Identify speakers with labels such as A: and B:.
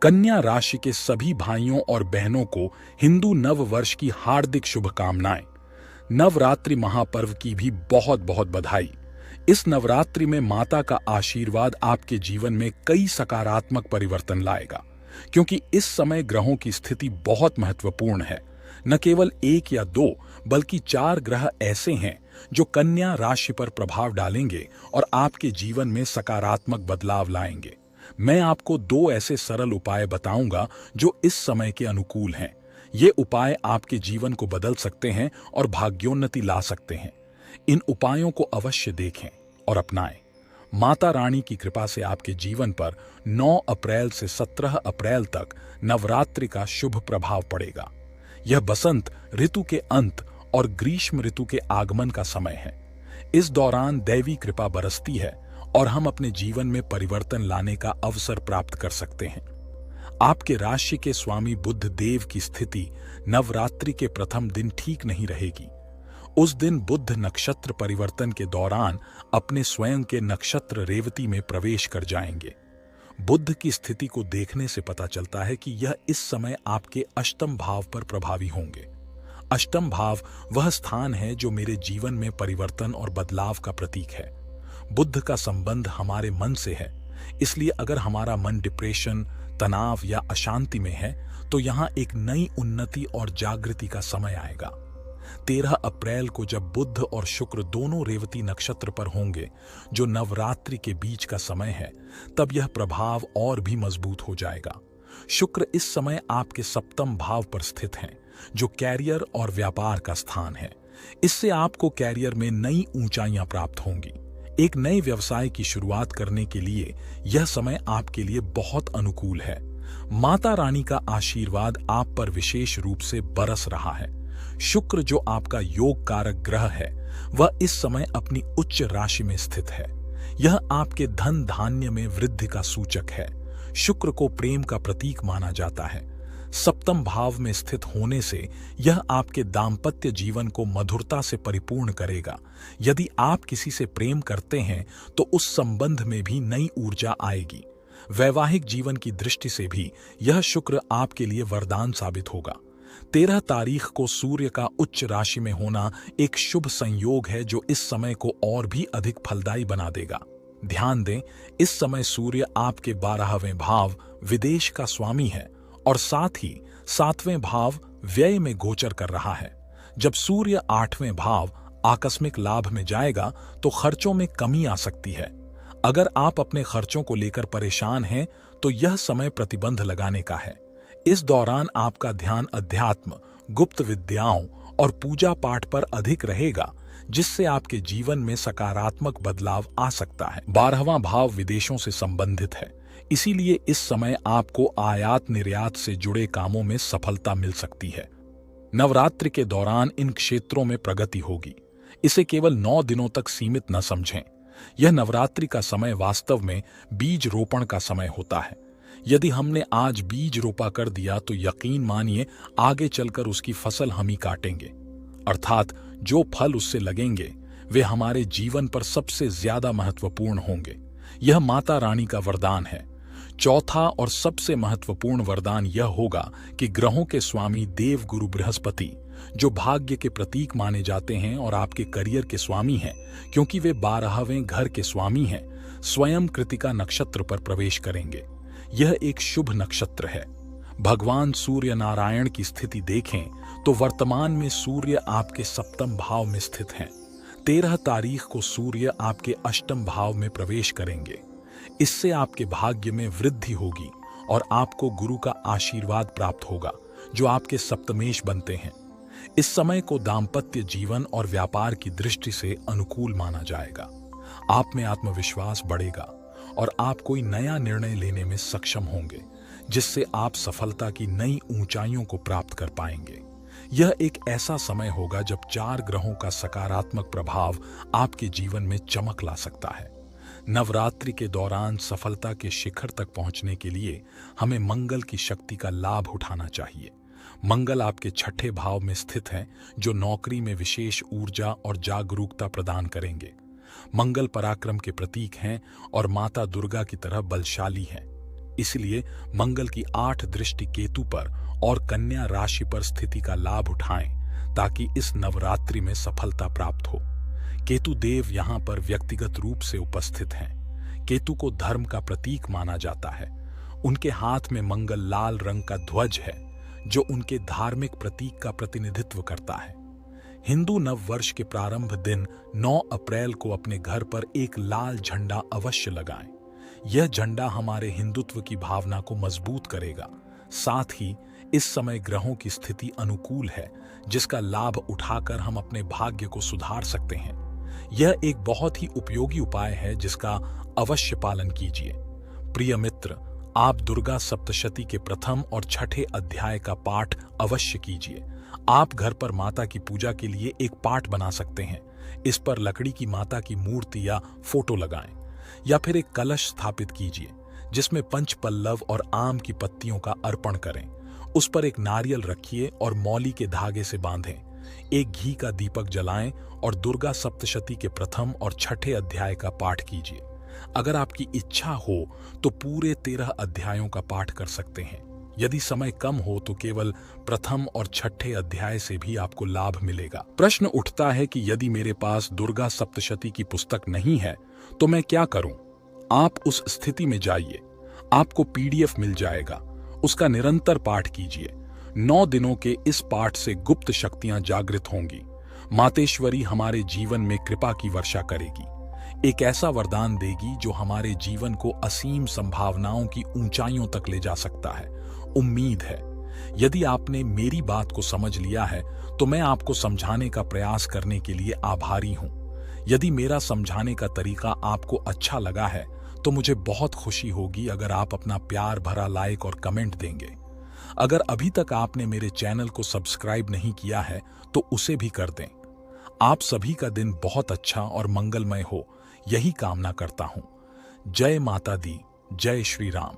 A: कन्या राशि के सभी भाइयों और बहनों को हिंदू नव वर्ष की हार्दिक शुभकामनाएं। नवरात्रि महापर्व की भी बहुत बहुत बधाई। इस नवरात्रि में माता का आशीर्वाद आपके जीवन में कई सकारात्मक परिवर्तन लाएगा, क्योंकि इस समय ग्रहों की स्थिति बहुत महत्वपूर्ण है। न केवल एक या दो बल्कि 4 ग्रह ऐसे हैं जो कन्या राशि पर प्रभाव डालेंगे और आपके जीवन में सकारात्मक बदलाव लाएंगे। मैं आपको 2 ऐसे सरल उपाय बताऊंगा जो इस समय के अनुकूल हैं। ये उपाय आपके जीवन को बदल सकते हैं और भाग्योन्नति ला सकते हैं। इन उपायों को अवश्य देखें और अपनाएं। माता रानी की कृपा से आपके जीवन पर 9 अप्रैल से 17 अप्रैल तक नवरात्रि का शुभ प्रभाव पड़ेगा। यह बसंत ऋतु के अंत और ग्रीष्म ऋतु के आगमन का समय है। इस दौरान दैवी कृपा बरसती है और हम अपने जीवन में परिवर्तन लाने का अवसर प्राप्त कर सकते हैं। आपके राशि के स्वामी बुध देव की स्थिति नवरात्रि के प्रथम दिन ठीक नहीं रहेगी। उस दिन बुध नक्षत्र परिवर्तन के दौरान अपने स्वयं के नक्षत्र रेवती में प्रवेश कर जाएंगे। बुध की स्थिति को देखने से पता चलता है कि यह इस समय आपके अष्टम भाव पर प्रभावी होंगे। अष्टम भाव वह स्थान है जो मेरे जीवन में परिवर्तन और बदलाव का प्रतीक है। बुध का संबंध हमारे मन से है, इसलिए अगर हमारा मन डिप्रेशन, तनाव या अशांति में है तो यहाँ एक नई उन्नति और जागृति का समय आएगा। 13 अप्रैल को जब बुध और शुक्र दोनों रेवती नक्षत्र पर होंगे, जो नवरात्रि के बीच का समय है, तब यह प्रभाव और भी मजबूत हो जाएगा। शुक्र इस समय आपके सप्तम भाव पर स्थित हैं, जो कैरियर और व्यापार का स्थान है। इससे आपको कैरियर में नई ऊंचाइयां प्राप्त होंगी। एक नए व्यवसाय की शुरुआत करने के लिए यह समय आपके लिए बहुत अनुकूल है। माता रानी का आशीर्वाद आप पर विशेष रूप से बरस रहा है। शुक्र जो आपका योग कारक ग्रह है, वह इस समय अपनी उच्च राशि में स्थित है। यह आपके धन धान्य में वृद्धि का सूचक है। शुक्र को प्रेम का प्रतीक माना जाता है। सप्तम भाव में स्थित होने से यह आपके दाम्पत्य जीवन को मधुरता से परिपूर्ण करेगा। यदि आप किसी से प्रेम करते हैं तो उस संबंध में भी नई ऊर्जा आएगी। वैवाहिक जीवन की दृष्टि से भी यह शुक्र आपके लिए वरदान साबित होगा। 13 तारीख को सूर्य का उच्च राशि में होना एक शुभ संयोग है जो इस समय को और भी अधिक फलदायी बना देगा। ध्यान दें, इस समय सूर्य आपके 12वें भाव विदेश का स्वामी है और साथ ही 7वें भाव व्यय में गोचर कर रहा है। जब सूर्य 8वें भाव आकस्मिक लाभ में जाएगा तो खर्चों में कमी आ सकती है। अगर आप अपने खर्चों को लेकर परेशान हैं तो यह समय प्रतिबंध लगाने का है। इस दौरान आपका ध्यान अध्यात्म, गुप्त विद्याओं और पूजा पाठ पर अधिक रहेगा, जिससे आपके जीवन में सकारात्मक बदलाव आ सकता है। 12वां भाव विदेशों से संबंधित है, इसीलिए इस समय आपको आयात निर्यात से जुड़े कामों में सफलता मिल सकती है। नवरात्रि के दौरान इन क्षेत्रों में प्रगति होगी। इसे केवल 9 दिनों तक सीमित न समझें। यह नवरात्रि का समय वास्तव में बीज रोपण का समय होता है। यदि हमने आज बीज रोपा कर दिया तो यकीन मानिए आगे चलकर उसकी फसल हम ही काटेंगे। अर्थात जो फल उससे लगेंगे वे हमारे जीवन पर सबसे ज्यादा महत्वपूर्ण होंगे। यह माता रानी का वरदान है। चौथा और सबसे महत्वपूर्ण वरदान यह होगा कि ग्रहों के स्वामी देव गुरु बृहस्पति, जो भाग्य के प्रतीक माने जाते हैं और आपके करियर के स्वामी हैं, क्योंकि वे 12वें घर के स्वामी हैं, स्वयं कृतिका नक्षत्र पर प्रवेश करेंगे। यह एक शुभ नक्षत्र है। भगवान सूर्य नारायण की स्थिति देखें तो वर्तमान में सूर्य आपके सप्तम भाव में स्थित हैं। 13 तारीख को सूर्य आपके अष्टम भाव में प्रवेश करेंगे। इससे आपके भाग्य में वृद्धि होगी और आपको गुरु का आशीर्वाद प्राप्त होगा, जो आपके सप्तमेश बनते हैं। इस समय को दाम्पत्य जीवन और व्यापार की दृष्टि से अनुकूल माना जाएगा। आप में आत्मविश्वास बढ़ेगा और आप कोई नया निर्णय लेने में सक्षम होंगे, जिससे आप सफलता की नई ऊंचाइयों को प्राप्त कर पाएंगे। यह एक ऐसा समय होगा जब 4 ग्रहों का सकारात्मक प्रभाव आपके जीवन में चमक ला सकता है। नवरात्रि के दौरान सफलता के शिखर तक पहुंचने के लिए हमें मंगल की शक्ति का लाभ उठाना चाहिए। मंगल आपके 6ठे भाव में स्थित हैं, जो नौकरी में विशेष ऊर्जा और जागरूकता प्रदान करेंगे। मंगल पराक्रम के प्रतीक हैं और माता दुर्गा की तरह बलशाली हैं। इसलिए मंगल की 8 दृष्टि केतु पर और कन्या राशि पर स्थिति का लाभ उठाएं ताकि इस नवरात्रि में सफलता प्राप्त हो। केतु देव यहाँ पर व्यक्तिगत रूप से उपस्थित हैं। केतु को धर्म का प्रतीक माना जाता है। उनके हाथ में मंगल लाल रंग का ध्वज है जो उनके धार्मिक प्रतीक का प्रतिनिधित्व करता है। हिंदू नव वर्ष के प्रारंभ दिन 9 अप्रैल को अपने घर पर एक लाल झंडा अवश्य लगाएं। यह झंडा हमारे हिंदुत्व की भावना को मजबूत करेगा। साथ ही इस समय ग्रहों की स्थिति अनुकूल है जिसका लाभ उठाकर हम अपने भाग्य को सुधार सकते हैं। यह एक बहुत ही उपयोगी उपाय है जिसका अवश्य पालन कीजिए। प्रिय मित्र, आप दुर्गा सप्तशती के प्रथम और छठे अध्याय का पाठ अवश्य कीजिए। आप घर पर माता की पूजा के लिए एक पाठ बना सकते हैं। इस पर लकड़ी की माता की मूर्ति या फोटो लगाएं या फिर एक कलश स्थापित कीजिए जिसमें पंचपल्लव और आम की पत्तियों का अर्पण करें। उस पर एक नारियल रखिए और मौली के धागे से बांधें। एक घी का दीपक जलाएं और दुर्गा सप्तशती के प्रथम और छठे अध्याय का पाठ कीजिए। अगर आपकी इच्छा हो तो पूरे 13 अध्यायों का पाठ कर सकते हैं। यदि समय कम हो तो केवल प्रथम और छठे अध्याय से भी आपको लाभ मिलेगा। प्रश्न उठता है कि यदि मेरे पास दुर्गा सप्तशती की पुस्तक नहीं है तो मैं क्या करूं? आप उस स्थिति में जाइए, आपको PDF मिल जाएगा। उसका निरंतर पाठ कीजिए। 9 दिनों के इस पाठ से गुप्त शक्तियां जागृत होंगी। मातेश्वरी हमारे जीवन में कृपा की वर्षा करेगी, एक ऐसा वरदान देगी जो हमारे जीवन को असीम संभावनाओं की ऊंचाइयों तक ले जा सकता है। उम्मीद है यदि आपने मेरी बात को समझ लिया है तो मैं आपको समझाने का प्रयास करने के लिए आभारी हूं। यदि मेरा समझाने का तरीका आपको अच्छा लगा है तो मुझे बहुत खुशी होगी अगर आप अपना प्यार भरा लाइक और कमेंट देंगे। अगर अभी तक आपने मेरे चैनल को सब्सक्राइब नहीं किया है तो उसे भी कर दें। आप सभी का दिन बहुत अच्छा और मंगलमय हो, यही कामना करता हूं। जय माता दी, जय श्री राम।